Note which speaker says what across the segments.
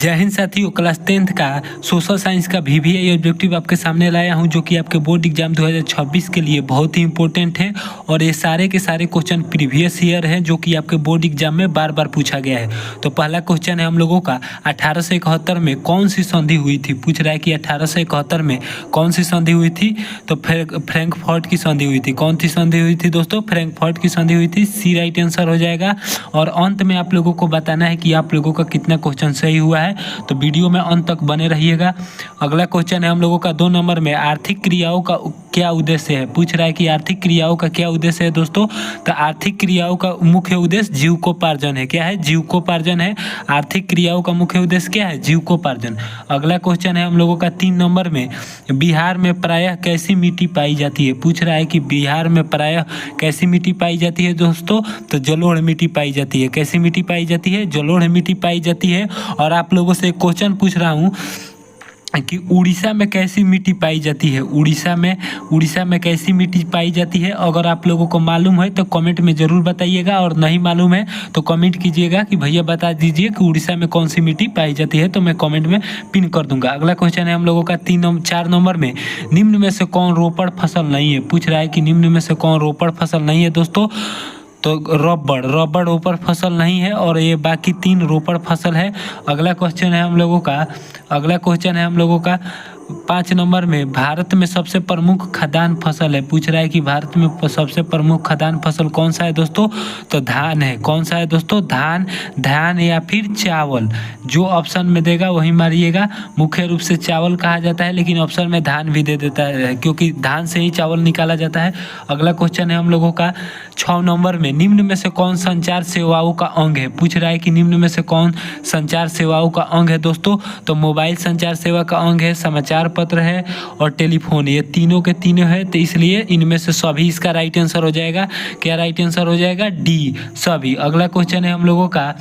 Speaker 1: जय हिंद साथियों, class 10th का सोशल साइंस का VVI ऑब्जेक्टिव आपके सामने लाया हूं, जो कि आपके बोर्ड एग्जाम 2026 के लिए बहुत ही इंपॉर्टेंट है। और ये सारे के सारे क्वेश्चन प्रीवियस ईयर हैं, जो कि आपके बोर्ड एग्जाम में बार बार पूछा गया है। तो पहला क्वेश्चन है हम लोगों का, 1871 में कौन सी संधि हुई थी। पूछ रहा है कि 1871 में कौन सी संधि हुई थी। तो फ्रैंकफर्ट की संधि हुई थी। कौन सी संधि हुई थी दोस्तों? फ्रैंकफर्ट की संधि हुई थी। सी राइट आंसर हो जाएगा। और अंत में आप लोगों को बताना है कि आप लोगों का कितना क्वेश्चन सही हुआ है, तो वीडियो में अंत तक बने रहिएगा। अगला क्वेश्चन है हम लोगों का 2 नंबर में, आर्थिक क्रियाओं का क्या उद्देश्य है। पूछ रहा है कि आर्थिक क्रियाओं का क्या उद्देश्य है दोस्तों। तो आर्थिक क्रियाओं का मुख्य उद्देश्य जीविकोपार्जन है। क्या है? जीविकोपार्जन है। आर्थिक क्रियाओं का मुख्य उद्देश्य क्या है? जीविकोपार्जन। अगला क्वेश्चन है हम लोगों का 3 नंबर में, बिहार में प्रायः कैसी मिट्टी पाई जाती है। पूछ रहा है कि बिहार में प्रायः कैसी मिट्टी पाई जाती है दोस्तों। तो जलोढ़ मिट्टी पाई जाती है। कैसी मिट्टी पाई जाती है? जलोढ़ मिट्टी पाई जाती है। और आप लोगों से क्वेश्चन पूछ रहा हूँ कि उड़ीसा में कैसी मिट्टी पाई जाती है। उड़ीसा में कैसी मिट्टी पाई जाती है। अगर आप लोगों को मालूम है तो कमेंट में ज़रूर बताइएगा, और नहीं मालूम है तो कमेंट कीजिएगा कि भैया बता दीजिए कि उड़ीसा में कौन सी मिट्टी पाई जाती है, तो मैं कमेंट में पिन कर दूंगा। अगला क्वेश्चन है हम लोगों का 4 नंबर में, निम्न में से कौन रोपड़ फसल नहीं है। पूछ रहा है कि निम्न में से कौन रोपड़ फसल नहीं है दोस्तों। तो रबड़ ऊपर फसल नहीं है, और ये बाकी 3 रोपड़ फसल है। अगला क्वेश्चन है हम लोगों का 5 नंबर में, भारत में सबसे प्रमुख खदान फसल है। पूछ रहा है कि भारत में सबसे प्रमुख खदान फसल कौन सा है दोस्तों। तो धान है। कौन सा है दोस्तों? धान या फिर चावल। जो ऑप्शन में देगा वही मारिएगा। मुख्य रूप से चावल कहा जाता है, लेकिन ऑप्शन में धान भी दे देता है, क्योंकि धान से ही चावल निकाला जाता है। अगला क्वेश्चन है हम लोगों का 6 नंबर में, निम्न में से कौन संचार सेवाओं का अंग है। पूछ रहा है कि निम्न में से कौन संचार सेवाओं का अंग है दोस्तों। तो मोबाइल संचार सेवा का अंग है, समाचार पत्र है और टेलीफोन। ये तीनों के तीनों है, तो इसलिए इनमें से सभी इसका राइट आंसर हो जाएगा। क्या राइट आंसर हो जाएगा? डी, सभी। अगला क्वेश्चन है हम लोगों का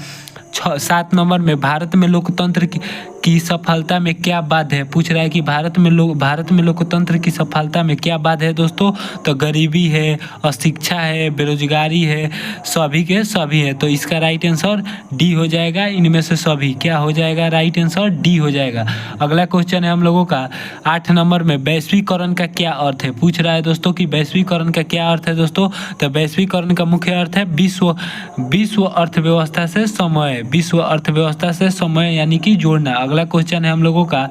Speaker 1: 7 नंबर में, भारत में लोकतंत्र की सफलता में क्या बात है। पूछ रहा है कि भारत में लोकतंत्र की सफलता में क्या बात है दोस्तों। तो गरीबी है, अशिक्षा है, बेरोजगारी है, सभी के सभी है। तो इसका राइट आंसर डी हो जाएगा। इनमें से सभी क्या हो जाएगा? राइट आंसर डी हो जाएगा। अगला क्वेश्चन है हम लोगों का 8 नंबर में, वैश्वीकरण का क्या अर्थ है। पूछ रहा है दोस्तों कि वैश्वीकरण का क्या अर्थ है दोस्तों। तो वैश्वीकरण का मुख्य अर्थ है विश्व अर्थव्यवस्था से समय। विश्व अर्थव्यवस्था से समय यानी कि जोड़ना। अगला क्वेश्चन है हम लोगों का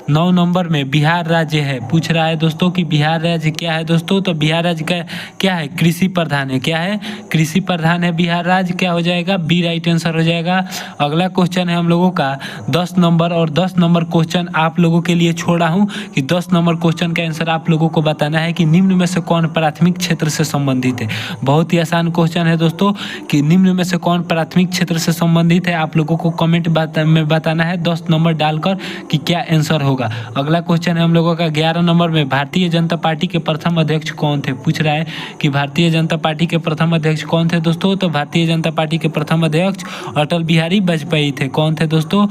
Speaker 1: 9 नंबर में, बिहार राज्य है। पूछ रहा है दोस्तों कि बिहार राज्य क्या है दोस्तों। तो बिहार राज्य का क्या है? कृषि प्रधान है। क्या है? कृषि प्रधान है बिहार राज्य। क्या हो जाएगा? बी राइट आंसर हो जाएगा। अगला क्वेश्चन है हम लोगों का 10 नंबर, और 10 नंबर क्वेश्चन आप लोगों के लिए छोड़ा हूँ कि 10 नंबर क्वेश्चन का आंसर आप लोगों को बताना है कि निम्न में से कौन प्राथमिक क्षेत्र से संबंधित है। बहुत ही आसान क्वेश्चन है दोस्तों कि निम्न में से कौन प्राथमिक क्षेत्र से संबंधित है। आप लोगों को कमेंट में बताना है 10 नंबर डालकर कि क्या आंसर होगा। अगला क्वेश्चन है हम लोगों का 11 नंबर में, भारतीय जनता पार्टी के प्रथम अध्यक्ष कौन थे। पूछ रहा है कि भारतीय जनता पार्टी के प्रथम अध्यक्ष कौन थे दोस्तों। तो भारतीय जनता पार्टी के प्रथम अध्यक्ष अटल बिहारी वाजपेयी थे। कौन थे दोस्तों?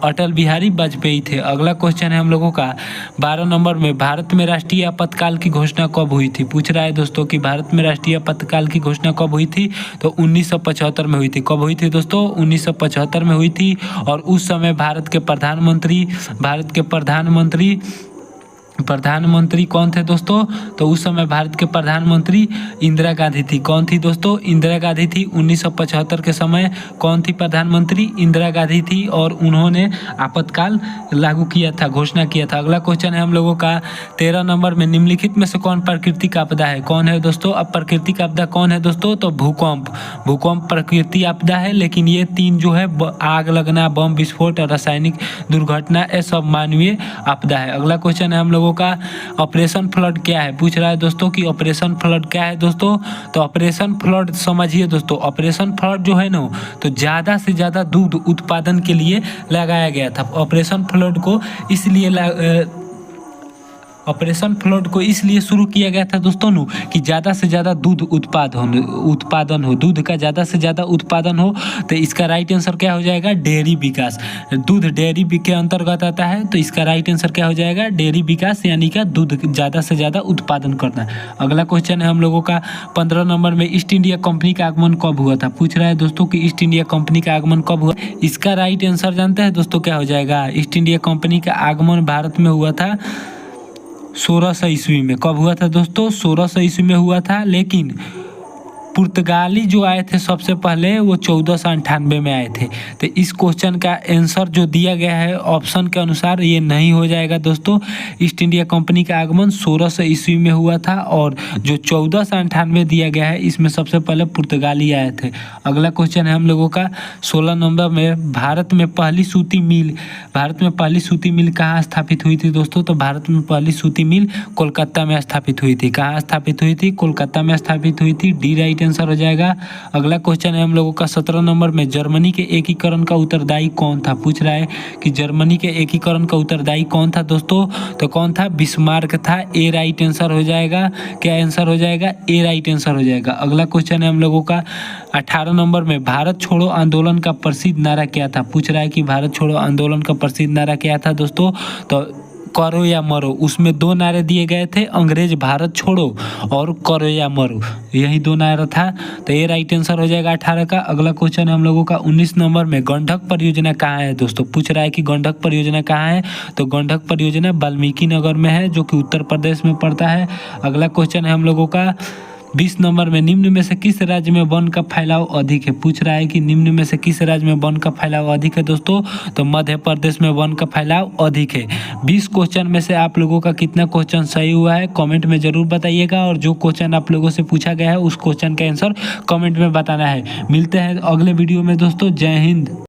Speaker 1: अटल बिहारी वाजपेयी थे। अगला क्वेश्चन है हम लोगों का 12 नंबर में, भारत में राष्ट्रीय आपातकाल की घोषणा कब हुई थी। पूछ रहा है दोस्तों कि भारत में राष्ट्रीय आपातकाल की घोषणा कब हुई थी। तो 1975 में हुई थी। कब हुई थी दोस्तों? 1975 में हुई थी। और उस समय भारत के प्रधानमंत्री कौन थे दोस्तों। तो उस समय भारत के प्रधानमंत्री इंदिरा गांधी थी। कौन थी दोस्तों? इंदिरा गांधी थी। 1975 के समय कौन थी प्रधानमंत्री? इंदिरा गांधी थी। और उन्होंने आपातकाल लागू किया था, घोषणा किया था। अगला क्वेश्चन है हम लोगों का 13 नंबर में, निम्नलिखित में से कौन प्राकृतिक आपदा है। कौन है दोस्तों? अब प्राकृतिक आपदा कौन है दोस्तों। तो भूकंप प्राकृतिक आपदा है, लेकिन ये 3 जो है, आग लगना, बम विस्फोट और रासायनिक दुर्घटना, ये सब मानवीय आपदा है। अगला क्वेश्चन है हम लोगों का ऑपरेशन फ्लड क्या है। पूछ रहा है दोस्तों कि ऑपरेशन फ्लड क्या है दोस्तों। तो ऑपरेशन फ्लड समझिए दोस्तों, ऑपरेशन फ्लड जो है ना, तो ज़्यादा से ज़्यादा दूध उत्पादन के लिए लगाया गया था। ऑपरेशन फ्लड को इसलिए ऑपरेशन फ्लड को इसलिए शुरू किया गया था दोस्तों कि ज़्यादा से ज़्यादा दूध उत्पादन हो, दूध का ज़्यादा से ज़्यादा उत्पादन हो। तो इसका राइट आंसर क्या हो जाएगा? डेयरी विकास। दूध डेयरी के अंतर्गत आता है, तो इसका राइट आंसर क्या हो जाएगा? डेयरी विकास, यानी कि दूध ज़्यादा से ज़्यादा उत्पादन करना। अगला क्वेश्चन है हम लोगों का 15 नंबर में, ईस्ट इंडिया कंपनी का आगमन कब हुआ था? पूछ रहा है दोस्तों कि ईस्ट इंडिया कंपनी का आगमन कब हुआ। इसका राइट आंसर जानते हैं दोस्तों क्या हो जाएगा? ईस्ट इंडिया कंपनी का आगमन भारत में हुआ था 1600 ईस्वी में। कब हुआ था दोस्तों? 1600 ईस्वी में हुआ था। लेकिन पुर्तगाली जो आए थे सबसे पहले, वो 1498 में आए थे। तो इस क्वेश्चन का आंसर जो दिया गया है ऑप्शन के अनुसार, ये नहीं हो जाएगा दोस्तों। ईस्ट इंडिया कंपनी का आगमन 1600 ईस्वी में हुआ था, और जो 1498 दिया गया है इसमें सबसे पहले पुर्तगाली आए थे। अगला क्वेश्चन है हम लोगों का 16 नंबर में, भारत में पहली सूती मिल कहाँ स्थापित हुई थी दोस्तों? तो भारत में पहली सूती मिल कोलकाता में स्थापित हुई थी। कहाँ स्थापित हुई थी? कोलकाता में स्थापित हुई थी। डी राइट आंसर हो जाएगा। अगला क्वेश्चन है हम लोगों का 17 नंबर में, जर्मनी के एकीकरण का उत्तरदायी कौन था? पूछ रहा है कि जर्मनी के एकीकरण का उत्तरदायी कौन था दोस्तों? तो कौन था? बिस्मार्क था। ए राइट आंसर हो जाएगा। क्या आंसर हो जाएगा? ए राइट आंसर हो जाएगा। अगला क्वेश्चन है हम लोगों का 18 नंबर में, भारत छोड़ो आंदोलन का प्रसिद्ध नारा क्या था? पूछ रहा है कि भारत छोड़ो आंदोलन का प्रसिद्ध नारा क्या था दोस्तों? तो करो या मरो, उसमें 2 नारे दिए गए थे, अंग्रेज भारत छोड़ो और करो या मरो, यही 2 नारा था। तो ये राइट आंसर हो जाएगा 18 का। अगला क्वेश्चन है हम लोगों का 19 नंबर में, गंडक परियोजना कहाँ है दोस्तों? पूछ रहा है कि गंडक परियोजना कहाँ है? तो गंडक परियोजना वाल्मीकि नगर में है, जो कि उत्तर प्रदेश में पड़ता है। अगला क्वेश्चन है हम लोगों का 20 नंबर में, निम्न में से किस राज्य में वन का फैलाव अधिक है? पूछ रहा है कि निम्न में से किस राज्य में वन का फैलाव अधिक है दोस्तों? तो मध्य प्रदेश में वन का फैलाव अधिक है। 20 क्वेश्चन में से आप लोगों का कितना क्वेश्चन सही हुआ है कमेंट में जरूर बताइएगा, और जो क्वेश्चन आप लोगों से पूछा गया है उस क्वेश्चन का आंसर कमेंट में बताना है। मिलते हैं अगले वीडियो में दोस्तों। जय हिंद।